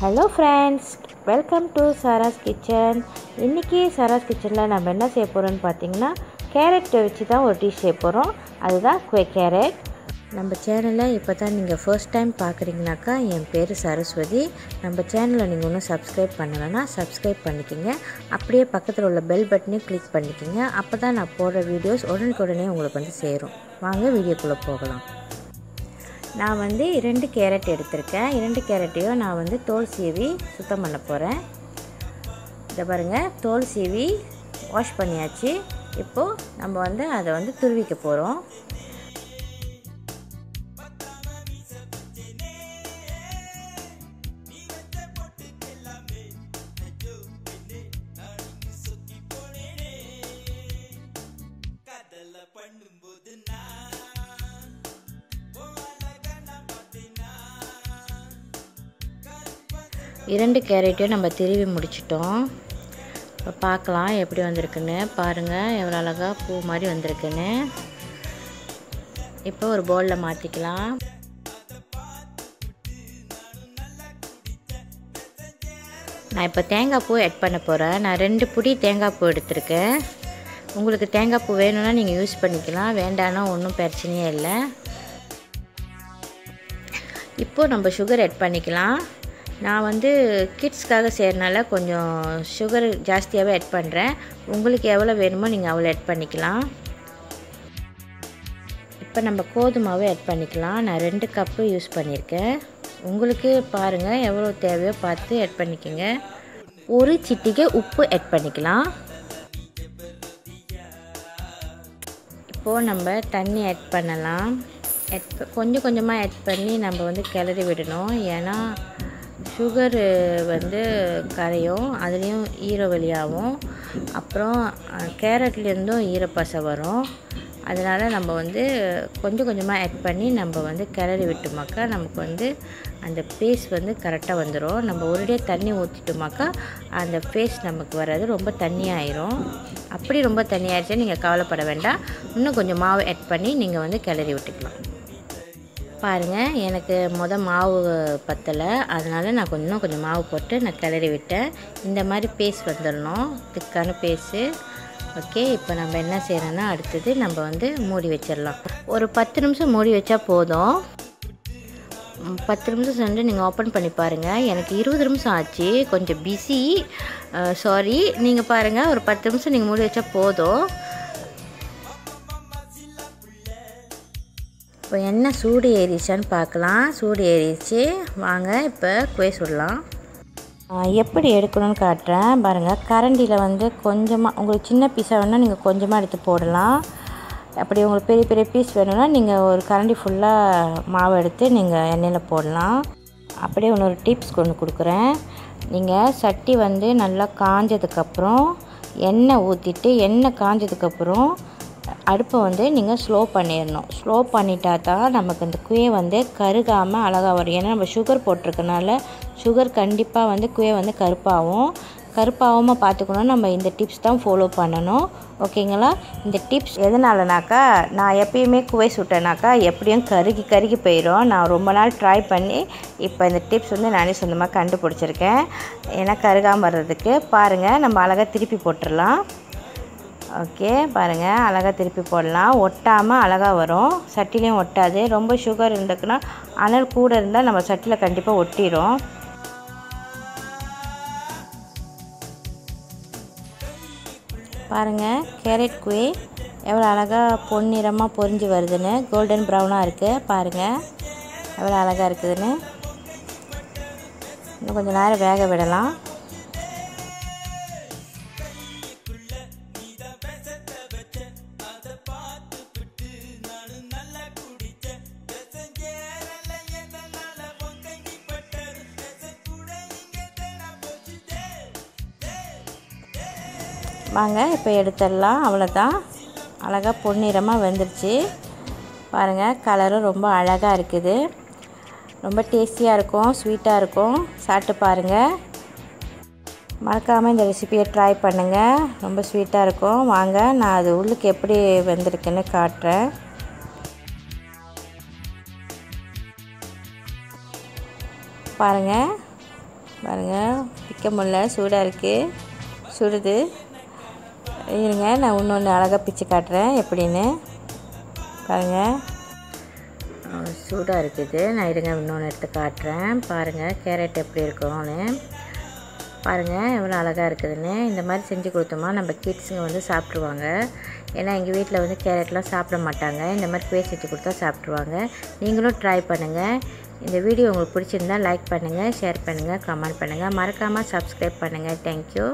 Hello friends, welcome to Sara's kitchen. இன்றைக்கி சாராஸ் கிச்சனில் நம்ம என்ன செய்ய போகிறோம்னு பார்த்தீங்கன்னா, கேரட்டை வச்சு தான் ஒரு டிஷ் செய்ய போகிறோம். அதுதான் குவே கேரட். நம்ம சேனலை இப்போ தான் நீங்கள் ஃபர்ஸ்ட் டைம் பார்க்குறீங்கனாக்கா, என் பேர் சரஸ்வதி. நம்ம சேனலை நீங்கள் இன்னும் சப்ஸ்கிரைப் பண்ணலைன்னா சப்ஸ்கிரைப் பண்ணிக்கோங்க. அப்படியே பக்கத்தில் உள்ள பெல் பட்டனையும் கிளிக் பண்ணிக்கோங்க. அப்போ தான் நான் போடுற வீடியோஸ் உடனுக்குடனே உங்களுக்கு வந்து சேரும். வாங்க வீடியோக்குள்ளே போகலாம். நான் வந்து 2 கேரட் எடுத்திருக்கேன். 2 கேரட்டையும் நான் வந்து தோல் சீவி சுத்தம் பண்ண போகிறேன். இதை பாருங்கள், தோல் சீவி வாஷ் பண்ணியாச்சு. இப்போது நம்ம வந்து அதை வந்து துருவிக்க போகிறோம். இரண்டு கேரட்டையும் நம்ம திருவி முடிச்சிட்டோம். இப்போ பார்க்கலாம் எப்படி வந்திருக்குன்னு. பாருங்கள் எவ்வளோ அழகாக பூ மாதிரி வந்திருக்குன்னு. இப்போ ஒரு பவுலில் மாற்றிக்கலாம். நான் இப்போ தேங்காய் பூ ஆட் பண்ண போகிறேன். நான் 2 புடி தேங்காய் பூ எடுத்திருக்கேன். உங்களுக்கு தேங்காய் பூ வேணும்னா நீங்கள் யூஸ் பண்ணிக்கலாம், வேண்டான்னா ஒன்றும் பிரச்சனையே இல்லை. இப்போது நம்ம சுகர் ஆட் பண்ணிக்கலாம். நான் வந்து கிட்ஸ்க்காக செய்கிறனால கொஞ்சம் சுகர் ஜாஸ்தியாகவே ஆட் பண்ணுறேன். உங்களுக்கு எவ்வளோ வேணுமோ நீங்கள் அவ்வளோ ஆட் பண்ணிக்கலாம். இப்போ நம்ம கோதுமாவை ஆட் பண்ணிக்கலாம். நான் 2 கப்பு யூஸ் பண்ணியிருக்கேன். உங்களுக்கு பாருங்கள் எவ்வளோ தேவையோ பார்த்து ஆட் பண்ணிக்கோங்க. ஒரு சிட்டிகை உப்பு ஆட் பண்ணிக்கலாம். இப்போது நம்ம தண்ணி ஆட் பண்ணலாம். கொஞ்சம் கொஞ்சமாக ஆட் பண்ணி நம்ம வந்து கிளறி விடணும். ஏன்னா சுகரு வந்து கரையும், அதுலேயும் ஈரம் வெளியாகும். அப்புறம் கேரட்லேருந்தும் ஈரப்பசை வரும். அதனால் நம்ம வந்து கொஞ்சம் கொஞ்சமாக ஆட் பண்ணி நம்ம வந்து கிளறி விட்டோமாக்கா நமக்கு வந்து அந்த பேஸ்ட் வந்து கரெக்டாக வந்துடும். நம்ம ஒரேடியாக தண்ணி ஊற்றிட்டோமாக்கா அந்த பேஸ்ட் நமக்கு வராது, ரொம்ப தண்ணியாயிரும். அப்படி ரொம்ப தண்ணியாகிடுச்சா நீங்கள் கவலைப்பட வேண்டாம். இன்னும் கொஞ்சம் மாவு ஆட் பண்ணி நீங்கள் வந்து கிளறி விட்டுக்கலாம். பாருங்கள், எனக்கு மாவு பத்தலை, அதனால் நான் இன்னும் கொஞ்சம் மாவு போட்டு நான் கிளறி விட்டேன். இந்த மாதிரி பேஸ்ட் வந்துடணும், திக்கான பேஸ்ட்டு. ஓகே, இப்போ நம்ம என்ன செய்யறோன்னா அடுத்தது நம்ம வந்து மூடி வச்சிடலாம். ஒரு 10 நிமிஷம் மூடி வச்சா போதும். 10 நிமிஷம் சென்று நீங்கள் ஓப்பன் பண்ணி பாருங்கள். எனக்கு 20 நிமிஷம் ஆச்சு, கொஞ்சம் பிஸி, சாரி. நீங்கள் பாருங்கள், ஒரு 10 நிமிஷம் நீங்கள் மூடி வச்சா போதும். இப்போ என்ன சூடு ஏறிச்சான்னு பார்க்கலாம். சூடு ஏறிச்சு. வாங்க இப்போ குவே சுடலாம். எப்படி எடுக்கணும்னு காட்டுறேன் பாருங்கள். கரண்டியில் வந்து கொஞ்சமாக, உங்களுக்கு சின்ன பீஸாக வேணுன்னா நீங்கள் கொஞ்சமாக எடுத்து போடலாம். அப்படி உங்களுக்கு பெரிய பெரிய பீஸ் வேணும்னா நீங்கள் ஒரு கரண்டி ஃபுல்லாக மாவு எடுத்து நீங்கள் எண்ணெயில் போடலாம். அப்படியே இன்னொரு டிப்ஸ் கொண்டு கொடுக்குறேன். நீங்கள் சட்டி வந்து நல்லா காஞ்சதுக்கப்புறம் எண்ணெய் ஊற்றிட்டு, எண்ணெய் காஞ்சதுக்கப்புறம் அடுப்பை வந்து நீங்கள் ஸ்லோ பண்ணிடணும். ஸ்லோ பண்ணிட்டா தான் நமக்கு இந்த குவே வந்து கருகாமல் அழகாக வரும். ஏன்னா நம்ம சுகர் போட்டிருக்கனால சுகர் கண்டிப்பாக வந்து குவே வந்து கருப்பாகாமல் பார்த்துக்கணும். நம்ம இந்த டிப்ஸ் தான் ஃபாலோ பண்ணணும். ஓகேங்களா? இந்த டிப்ஸ் எதனாலனாக்கா, நான் எப்பயுமே குவே சுட்டேனாக்கா எப்படியும் கருகி போயிடும். நான் ரொம்ப நாள் ட்ரை பண்ணி இப்போ இந்த டிப்ஸ் வந்து நானே சொந்தமாக கண்டுபிடிச்சிருக்கேன். ஏன்னா கருகாமல் வர்றதுக்கு. பாருங்கள், நம்ம அழகாக திருப்பி போட்டுடலாம். ஓகே, பாருங்கள், அழகாக திருப்பி போடலாம். ஒட்டாமல் அழகாக வரும். சட்டிலையும் ஒட்டாது. ரொம்ப சுகர் இருந்துக்குன்னா அனல் கூட இருந்தால் நம்ம சட்டியில் கண்டிப்பாக ஒட்டிடும். பாருங்கள், கேரட் குவே எவ்வளோ அழகாக பொன்னிறமாக பொரிஞ்சு வருதுன்னு, கோல்டன் ப்ரௌனாக இருக்குது. பாருங்கள் எவ்வளோ அழகாக இருக்குதுன்னு. இன்னும் கொஞ்சம் நேரம் வேக விடலாம். வாங்க இப்போ எடுத்துடலாம். அவ்வளோதான், அழகாக பொன்னிறமாக வெந்துருச்சு. பாருங்கள், கலரும் ரொம்ப அழகாக இருக்குது. ரொம்ப டேஸ்டியாக இருக்கும், ஸ்வீட்டாக இருக்கும். சாப்பிட்டு பாருங்கள். மறக்காமல் இந்த ரெசிபியை ட்ரை பண்ணுங்கள். ரொம்ப ஸ்வீட்டாக இருக்கும். வாங்க நான் அது உள்ளுக்கு எப்படி வெந்திருக்குன்னு காட்டுறேன். பாருங்கள் பாருங்கள் பிக்க முடியல, சூடாக இருக்குது, சுடுது. இருங்க நான் இன்னொன்று அழகாக பிச்சு காட்டுறேன் எப்படின்னு. பாருங்கள் சூடாக இருக்குது. நான் இருங்க இன்னொன்று எடுத்து காட்டுறேன். பாருங்கள் கேரட் எப்படி இருக்கும்னு. பாருங்கள் எவ்வளோ அழகாக இருக்குதுன்னு. இந்த மாதிரி செஞ்சு கொடுத்தோமா நம்ம கிட்ஸுங்க வந்து சாப்பிட்ருவாங்க. ஏன்னா எங்கள் வீட்டில் வந்து கேரட்லாம் சாப்பிட மாட்டாங்க. இந்த மாதிரி குவே செஞ்சு கொடுத்தா சாப்பிட்ருவாங்க. நீங்களும் ட்ரை பண்ணுங்கள். இந்த வீடியோ உங்களுக்கு பிடிச்சிருந்தால் லைக் பண்ணுங்கள், ஷேர் பண்ணுங்கள், கமெண்ட் பண்ணுங்கள். மறக்காமல் சப்ஸ்கிரைப் பண்ணுங்கள். தேங்க்யூ.